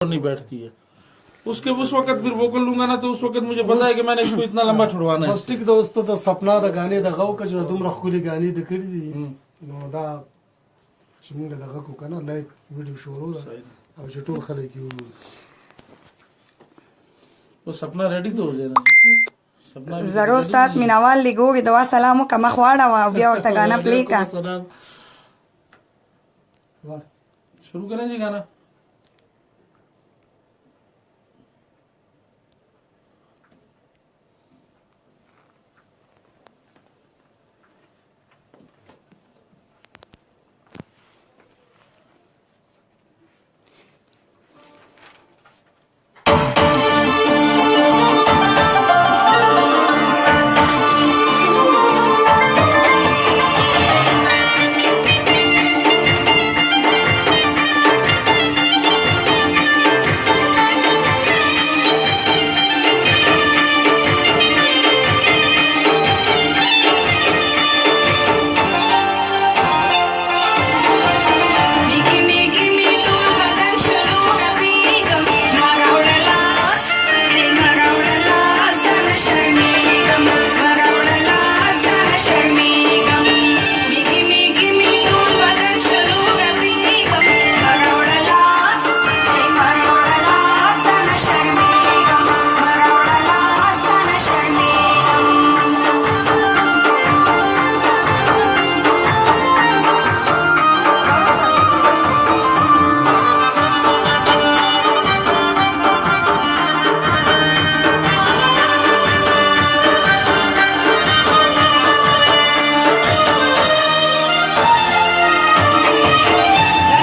नहीं बैठती है उसके उस वक्त फिर वोकल लूंगा ना तो उस वक्त मुझे पता है कि मैंने इसको इतना लंबा छुड़वाना है بس ټیک دوستو د سپنا د غانې دغه وکړه چې دومره ښکلې غانې د کړي دي نو دا چې موږ دغه کو کنه لایو ویډیو شروع ده او چې ټول خلک یو वो सपना रेडी तो हो जाए ना सपना زرو ستاس مینوال لګوري دوا سلام وکړه مخ واړه او بیا ورته غانا پلی کا سلام शुरू करें जी गाना